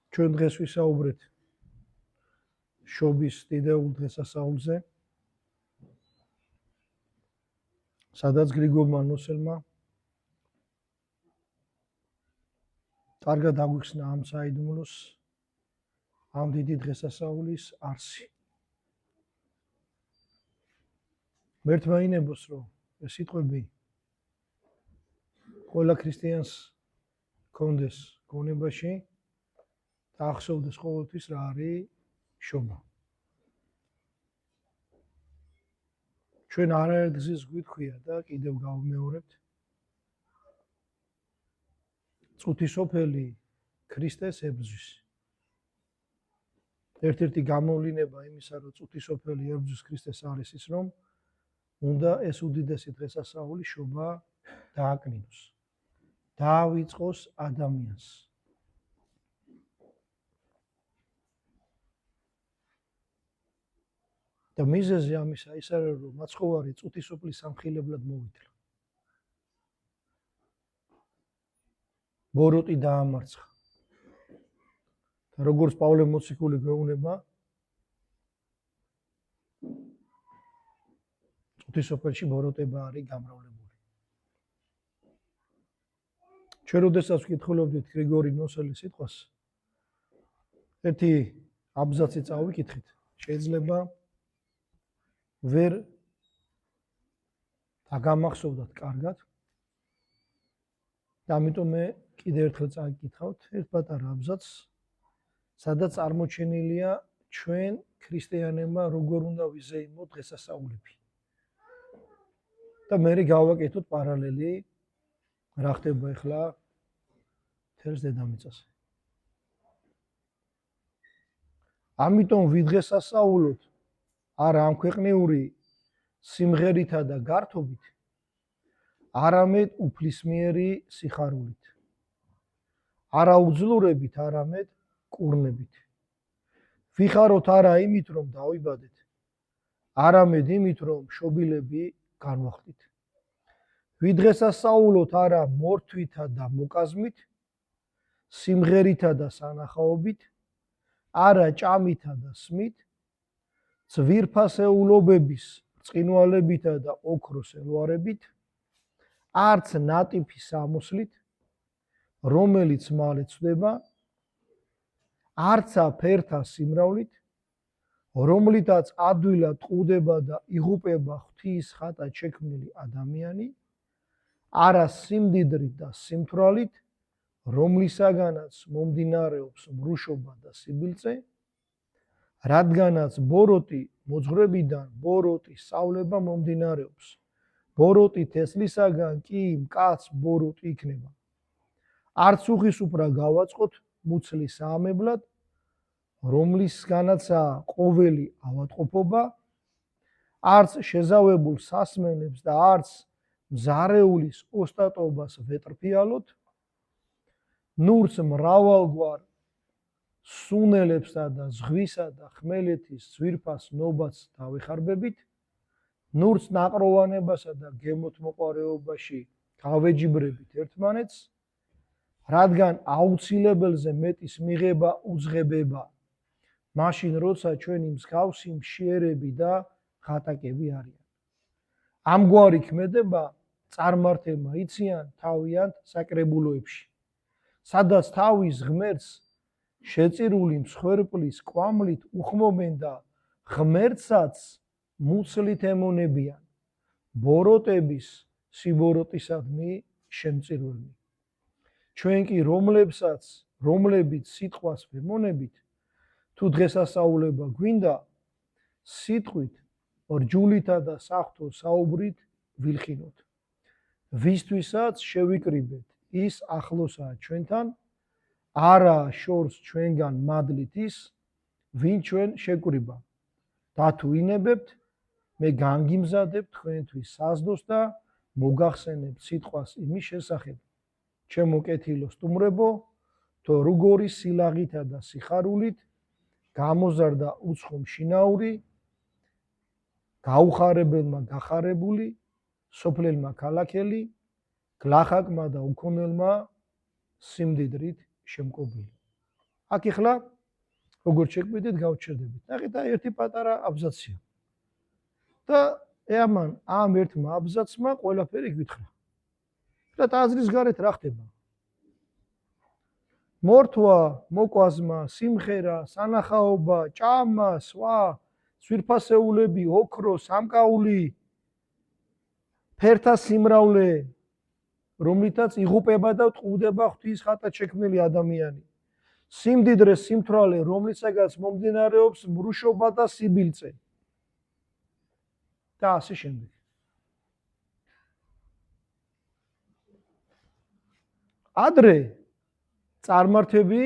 ჩვენ დღეს ვისაუბრეთ შობის დიდეულ დღესასწაულზე, სადაც გრიგოლმა ნოსელმა კარგად აგვიხსნა ამ საიდუმლოს, ამ დიდი დღესასწაულის არსი. მერთმა ინებოს, რომ ეს სიტყვები ყველა ქრისტიანს კონდეს გონებაში და ახსოვდეს ყოველთვის რა არის შობა. ჩვენ არაერთ გზის გვითქვია და კიდევ გავმეორებთ. წუთისოფელი ქრისტეს ებრძვის. ერთ-ერთი გამოვლინება იმისა, რომ წუთისოფელი ებრძვის ქრისტეს არის ის, რომ უნდა ეს უდიდესი დღესასწაული შობა დააკნინოს. დაავიწყოს ადამიანს. და მიზეზი ამისა ის არის, რომ მაცხოვარი წუთისოფლის სამხილებლად მოვითრა. ბოროტი დაამარცხა. და როგორც პავლე მოციქული გვეუბნება, წუთისოფელში ბოროტება არის გამრავლებული. ჩვენ როდესაც ვკითხულობდით გრიგორი ნოსელის სიტყვას, ერთი აბზაცი წავიკითხეთ, შეიძლება ვერ დაგამახსოვდათ კარგად. და ამიტომ მე კიდევ ერთხელ წავიკითხავთ ერთ პატარა აბზაცს, სადაც წარმოჩენილია ჩვენ ქრისტიანებმა როგორ უნდა ვიზეიმოთ დღესასწაულები. და მე გავაკეთოთ პარალელი რა ხდება ახლა თელს დედამიწაზე. ამიტომ ვიდღესასწაულოთ არა ამ ქვეყნიური სიმღერითა და გართობით, არამედ უფლისმიერი სიხარულით. არა უძლურებით, არამედ კურნებით. ვიხაროთ არა იმით, რომ დავიბადეთ, არამედ იმით, რომ შობილები განვახტით. ვიდღესასწაულოთ არა მორთვითა და მოკაზმით, სიმღერითა და სანახაობით, არა ჭამითა და სმით, ძვირფასეულობების ბრწყინვალებითა და ოქროს ელვარებით, არც ნატიფი სამოსლით, რომელიც მალე ცვდება, არცა ფერთა სიმრავლით, რომლითაც ადვილად ყუდება და იღუპება ღვთის ხატად შექმნილი ადამიანი, არა სიმდიდრით და სიმთვრალით, რომლისაგანაც მომდინარეობს მრუშობა და სიბილწე, რადგანაც ბოროტი მოძღვრებიდან ბოროტი სწავლება მომდინარეობს. ბოროტი თესლისაგან კი მკაც ბოროტი იქნება. არც უხისუფრა გავაწყოთ მუცლის საამებლად, რომლისგანაცაა ყოველი ავადმყოფობა, არც შეზავებულ სასმელებს და არც მზარეულის ოსტატობას ვეტრფიალოთ, ნურს მრავალგვარ სუნელებსა და ზღვისა და ხმელეთის ძვირფას ნობაც დავეხარბებით, ნურს ნაყროვანებასა და გემოთმოყვარეობაში გავეჯიბრებით ერთმანეთს, რადგან აუცილებელზე მეტის მიღება უძღებება, მაშინ როცა ჩვენი მსგავსი მშიერები და ღატაკები არიან. ამგვარი ქმედება წარმართებმა იციან თავიანთ საკრებულოებში, სადაც თავის ღმერთს შეწირული მსხვერპლის კვამლით უხმობენ და ღმერთსაც მუცლით ემონებიან, ბოროტების სიბოროტისადმი შემწირველნი. ჩვენ კი რომლებიც სიტყვას ვემონებით, თუ დღესასწაულება გვინდა, სიტყვით, რჯულითა და საღვთო საუბრით ვილხინოთ. ვისთვისაც შევიკრიბეთ, ის ახლოსაა ჩვენთან, არა შორს ჩვენგან მადლით ის, ვინ ჩვენ შეკრიბა. და თუ ინებებთ, მე განგიმზადებ თქვენთვის საზდოს და მოგახსენებთ სიტყვას იმის შესახებ, ჩემო კეთილო სტუმრებო, თუ როგორი სილაღითა და სიხარულით გამოზარდა უცხო მშინაური, გაუხარებელმა გახარებული, სოფლელმა ქალაქელი, გლახაკმა და უქონელმა სიმდიდრით შემკობილი. აქ ეხლა როგორც შეგვიდით გავჩერდებით. ნახეთ და ერთი პატარა აბზაცია. და ამ ერთმა აბზაცმა ყველაფერი გვითხრა. და ტაძრის გარეთ რა ხდება? მორთვა, მოკვაზმა, სიმღერა, სანახაობა, ჭამა, სვა, სვირფასეულები, ოქრო, სამკაული, ფერთა სიმრავლე, რომლითაც იღუპება და ტყუდება ღვთის ხატად შექმნილი ადამიანი. სიმდიდრე, სიმთვრალე, რომლისაგაც მომდინარეობს მრუშობა და სიბილწე. და ასე შემდეგ. ადრე წარმართები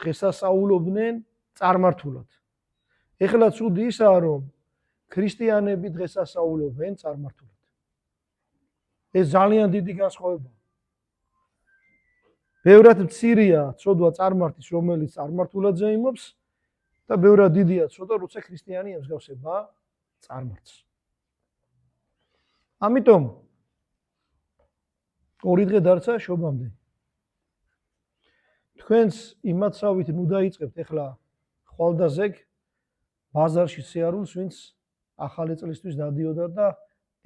დღესასწაულობდნენ წარმართულად. ეხლა ცუდი ისაა, რომ ქრისტიანები დღესასწაულობენ წარმართულად. ეს ძალიან დიდი განსხვავებაა. ბევრად მცირეა ცოდვა წარმართის, რომელიც წარმართულად ზეიმობს და ბევრად დიდია ცოდვა, როცა ქრისტიანი ემსგავსება წარმართს. ამიტომ ორი დღე დარჩა შობამდე. თქვენს იმათსავით ნუ დაიწყებთ ეხლა ხვალდაზეგ ბაზარში სიარულს, ვინც ახალი წლისთვის დადიოდა და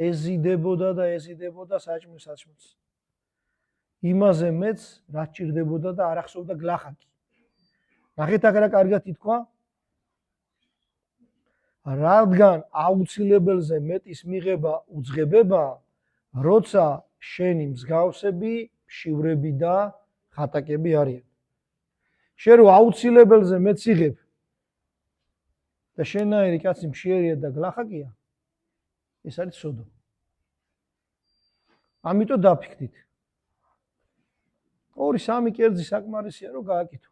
ეზიდებოდა საჭმელს. იმაზე მეც რაც ჭირდებოდა და არ ახსოვდა გლახაკი. ნახეთ აქ რა კარგად ითქვა? რადგან აუცილებელზე მეტის მიღება უძღებება, როცა შენი მსგავსები, მშივრები და ხატაკები არიან. შენ რო აუცილებელზე მეც იღებ და შენაირი კაცი მშიერია და გლახაკია, ეს არის ცოდვა. ამიტომ დაფიქრდით. 2-3 კერძი საკმარისია რომ გააკეთო.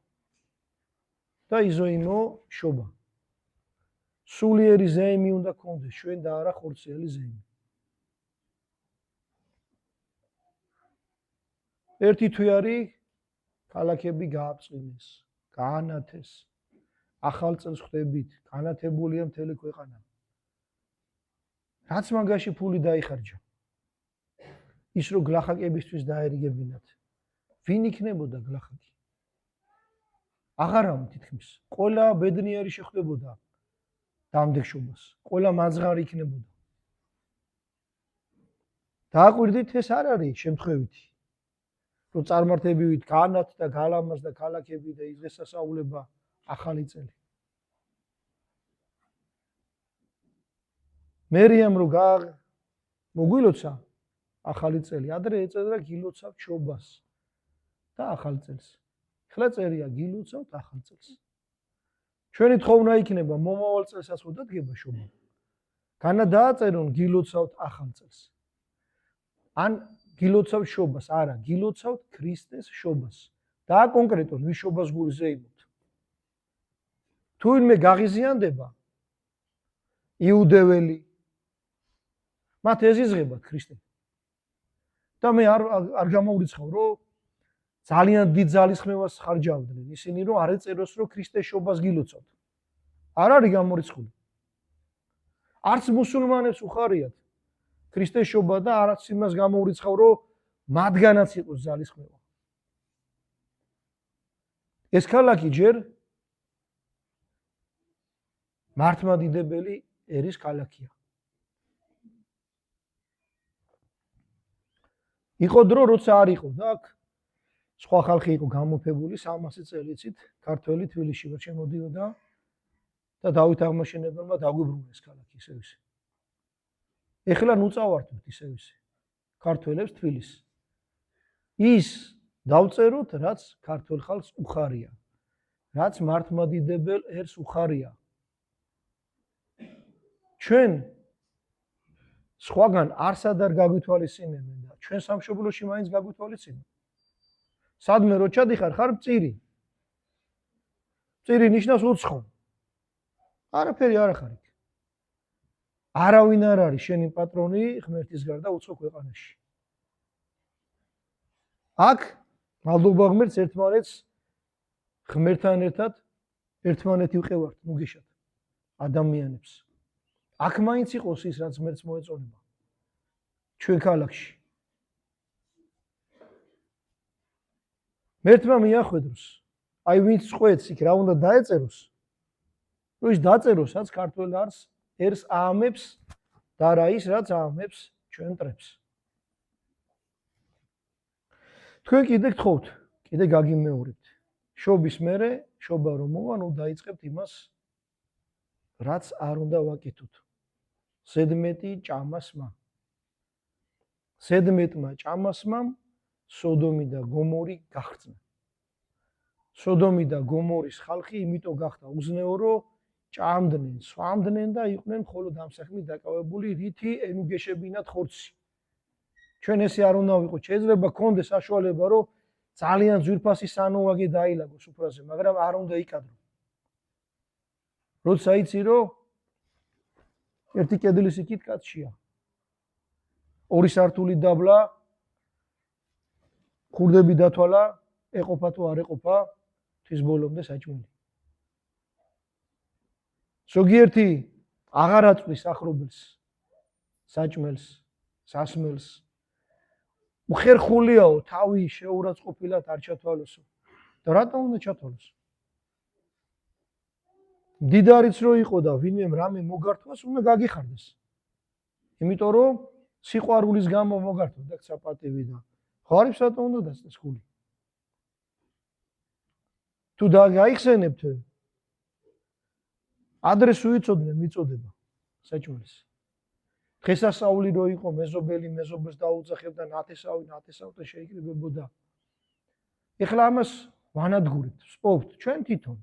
და იზოინო შობა. სულიერი ზეიმი უნდა გქონდეს ჩვენ და არა ხორციელი ზეიმი. ერთი თვე ქალაქები გააბწყინეს, გაანათეს. ახალ წელს ხვდებით, განათებულია მთელი ქვეყანა. რაც მაგაში ფული დაიხარჯა. ის რო გლახაკებისთვის დაერიგებინათ. ვინ იქნებოდა გლახაკი? აღარავინ თითქმის. ყველა ბედნიერი შეხვდებოდა დამდეგშობას. ყველა მაძღარი იქნებოდა. დააკვირდით, ეს არ არის შემთხვევითი. რომ წარმართებივით განათ და გალამას და ქალაქები და დღესასწაულება ახალი წელი. მერიამ რო მოგვილოცა ახალი წელი, ადრე ეწედა გილოცავთ შობას და ახალ წელს. ახლა წერია გილოცავთ ახალ წელს. ჩვენი თხოვნა იქნება მომავალ წელსაც უნდა დგება შობა. განა დააწერონ გილოცავთ ახალ წელს. ან გილოცავთ შობას, არა, გილოცავთ ქრისტეს შობას. დააკონკრეტონ ვის შობას გულზე იმოთ. თუ ვინმე გაღიზიანდება იუდეველი, მათ ეზიზღებათ ქრისტე. და მე არ გამოურიცხავ, რომ ძალიან დიდ ძალისხმევას ხარჯავდნენ ისინი, რომ არ ეწეროს, რომ ქრისტეს შობას გილოცავთ. არ არის გამორიცხული. არც მუსულმანებს უხარიათ ქრისტეს შობა და არც იმას გამოურიცხავ, რომ მათგანაც იყოს ძალისხმევა. ეს ქალაქი ჯერ მართლმადიდებელი ერის ქალაქია. იყო დრო, როცა არ იყო და აქ სხვა ხალხი იყო გამოფებული 300 წელიწით, ქართველი თბილისში ვერ შემოდიოდა და დავით აღმაშენებელმა დაგვიბრუნა ეს ქალაქი ისევ ისე. ეხლა ნუ წავართვით ისევ ისე. ქართველებს თბილისს. ის დავწეროთ, რაც ქართველ ხალხს უხარია, რაც მართლმადიდებელ ერს უხარია. ჩვენ სხვაგან არსად არ გაგვითვალისწინებენ და ჩვენ სამშობლოში მაინც გაგვითვალისწინებენ. სადმე რო ჩადიხარ, ხარ მწირი. მწირი ნიშნავს უცხო. არაფერი არ ხარ იქ. არავინ არ არის შენი პატრონი ღმერთის გარდა უცხო ქვეყანაში. აქ მადლობა ღმერთს ერთმანეთს ღმერთთან ერთად ერთმანეთი ვყევართ, მუგეშად ადამიანებს. აქ მაინც იყოს ის, რაც ღმერთს მოეწონება. ჩვენ ქალაქში. ღმერთმა მიახვედროს აი ვინც წყვეტს იქ რა უნდა დაეწეროს? რომ ის დაწეროს, რაც ქართველ ერს აამებს და რა ის, რაც აამებს ჩვენ მტრებს. თქვენ კიდე გთხოვთ, კიდე გაგიმეორებთ. შობის მერე, შობა რომ მოვა, ნუ დაიწყებთ იმას, რაც არ უნდა ვაკეთოთ. ზედმეტი ჭამასმა. ზედმეტმა ჭამასმამ სოდომი და გომორი გაღწნა. სოდომი და გომორის ხალხი იმიტომ გახდა უზნეო, რომ ჭამდნენ, სვამდნენ და იყვნენ მხოლოდ ამ საქმით დაკავებული, რითი ენუგეშებინათ ხორცი. ჩვენ ესე არ უნდა ვიყოთ. შეიძლება გქონდეს საშუალება, რომ ძალიან ძვირფასი სანოვაგე დაილაგოს უფრაზე, მაგრამ არ უნდა იკადრო. როცა იცი, რომ ერთი კედლის იქით კაცშია. ორი სართული დაბლა, ხურდები დათვალა, ეყოფა თუ არ ეყოფა, თვის ბოლომდე საჭმელი. ზოგიერთი აღარ აწვის ახლობელს, საჭმელს, სასმელს. უხერხულიაო, თავი შეურაცხყოფილად არ ჩათვალოსო. და რატომ უნდა ჩათვალოს? მდიდარიც რო იყო და ვინმემ რამე მოგართვას, უნდა გაგიხარდეს. იმიტომ რომ სიყვარულის გამო მოგართვა და საპატივი და ღარიბს რატომ უნდა დასწეს ხული? თუ გაიხსენებთ, ადრეს უიცოდნენ მიწოდება საჭმელს. დღესასწაული რო იყო, მეზობელი მეზობელს დაუძახებდა, ნათესავთან შეიკრიბებოდა. ეხლა ამას ვანადგურებთ, ვსპოვთ ჩვენ თვითონ.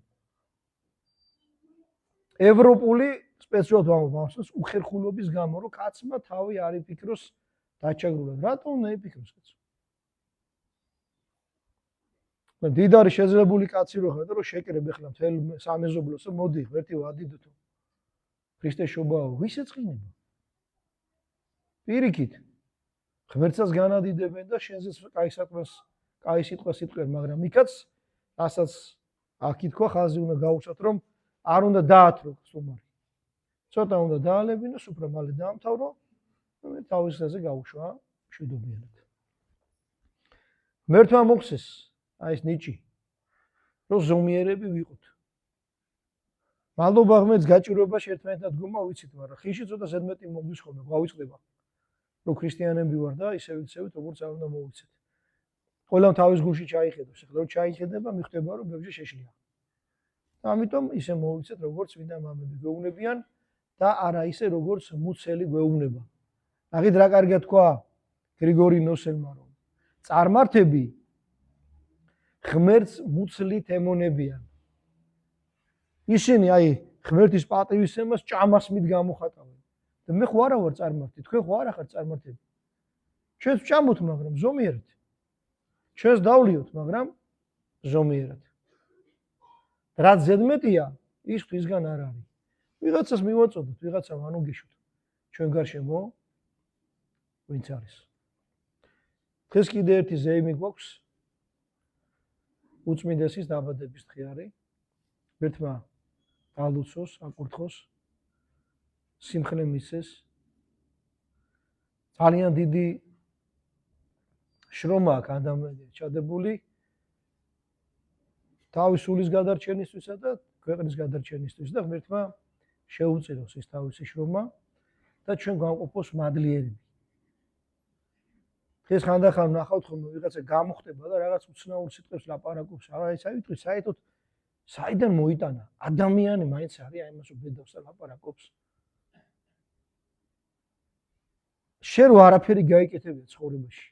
ევროპული სპეციალურად ვამბობს უხერხულობის გამო, რომ კაცმა თავი არ იფიქროს დაჩაგრულად. რატომ უნდა იფიქროს კაცო? დიდარი შეძლებული კაცი რო ხარ და რო შეკრებ ეხლა მთელ სამეზობლოს, მოდი ღერთი ვადიდოთო. ქრისტეს შობაო, ვის ეწყინება? პირიქით. ღმერთსაც განადიდებენ და შენზეც კაი საქმეს, კაი სიტყვას იტყვიან, მაგრამ იქაც, რასაც აქ ითქვა, ხაზი უნდა გაუშვათ, რომ არ უნდა დაათრო სტუმარი. ცოტა უნდა დაალებინოს, უფრო მალე დაამთავრო, თავის გზაზე გაუშვა მშვიდობიანად. ღმერთმა მოხსეს, აი ეს ნიჭი, რომ ზომიერები ვიყოთ. მადლობა ღმერთს გაჭირვებაში ერთმანეთთან დგომა ვიცით, მაგრამ ხიში ცოტა ზედმეტი მოგდის ხოლმე, გავიწყდება. რომ ქრისტიანები ვარ და ისევით, როგორც არ უნდა მოვიცეთ. ყველამ თავის გულში ჩაიხედოს, ეხლა რომ ჩაიხედება, მიხვდება, რომ ბევრჯერ შეშლია. ამიტომ ისე მოვიცეთ, როგორც ვინდა მამები გვეუბნებიან და არა ისე, როგორც მუცელი გვეუბნება. ნახეთ რა კარგად თქვა გრიგორი ნოსელმა, რომ წარმართები ღმერთს მუცლით ემონებიან. ისინი აი ღმერთის პატივისცემას ჭამასმით გამოხატავენ. და მე ხო არა ვარ წარმართი, თქვენ ხო არა ხართ წარმართები. ჩვენს ვჭამოთ, მაგრამ ზომიერად. ჩვენს დავლიოთ, მაგრამ ზომიერად. რაც ზედმეტია, ის ღვთისგან არ არის. ვიღაცას მივაწოდოთ, ვიღაცამ ანუგეშოთ. ჩვენ გარშემო ვინც არის. დღეს კიდე ერთი ზეიმი გვაქვს. უწმინდესის დაბადების დღე. ერთმა დალუცოს, აკურთხოს, სიმხნე მისცეს. ძალიან დიდი შრომა აქვს ადამიანს ჩადებული თავის სულის გადარჩენისთვისა და ქვეყნის გადარჩენისთვის და ღმერთმა შეუწიროს ეს თავისი შრომა და ჩვენ გავყოფოს მადლიერები. დღეს ხანდახან ნახავთ ხოლმე ვიღაცა გამოხდება და რაღაც უცნაურ სიტყვებს ლაპარაკობს. აი ეს აიტყვი საერთოდ საიდან მოიტანა? ადამიანი მაინც არის აი იმას უბედავს და ლაპარაკობს. შენ რო არაფერი გაიკეთებია ცხოვრებაში.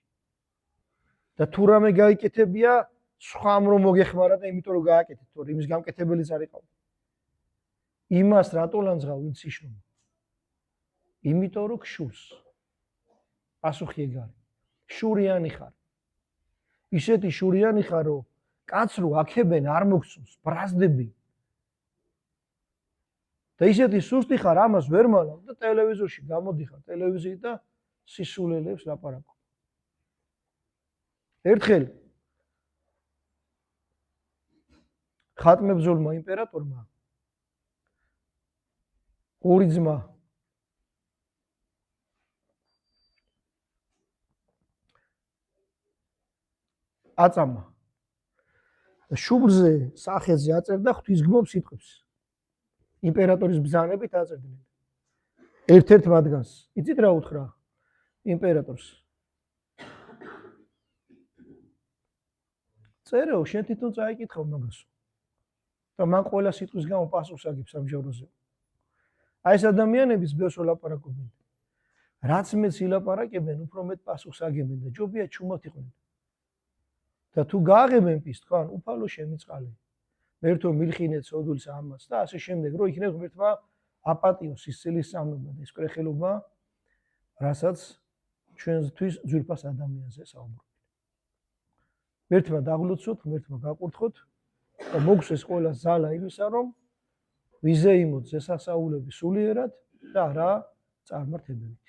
და თუ რამე გაიკეთებია, სხვამ რომ მოგეხმარა და იმიტომ რომ გააკეთეთ, თორე იმის გამკეთებელიც არ იყავ. იმას რატო ლანძღავ ვინც იშრომა? იმიტომ რომ გშურს. პასუხი ეგ არის. შურიანი ხარ. ისეთი შურიანი ხარ, რომ კაცს რო აქებენ არ მოგწონს, ბრაზდები. და ისეთი სუსტი ხარ, ამას ვერ მალავ და ტელევიზორში გამოდიხარ, ტელევიზიით და სისულელებს ლაპარაკობ. ერთხელ ხატმებრძოლმა იმპერატორმა ორი ძმა აწამა და შუბლზე, სახეზე აწერდა ღვთისგმობ სიტყვებს. იმპერატორის ბრძანებით აწერდნენ. ერთ-ერთ მათგანს. იცით რა უთხრა იმპერატორს? წერეო, შენ თვითონ წაიკითხავ მაგასო. და მან ყველა სიტყვის გამო პასუხს აგებს სამჯავროზე. აი ეს ადამიანების ბევრს ვლაპარაკობენ. რაც მეც ილაპარაკებენ, უფრო მეტ პასუხს აგებენ და ჯობია ჩუმად იყვნენ. და თუ გააღებენ პის თქვან, უფალო შემიწყალე. მერთო მილხინეთ სოდულს ამას და ასე შემდეგ, რომ იქნებ ღმერთმა აპატიოს ისწილის სამება და ეს კრეხელობა, რასაც ჩვენთვის ძვირფას ადამიანზე საუბრობთ. ღმერთმა დაღლოცოთ, ღმერთმა გაყურთხოთ და მოგცეს ყველა ზალა იმისა, რომ ვიზეიმოთ ზესასწაულები სულიერად და არა წარმართებებით.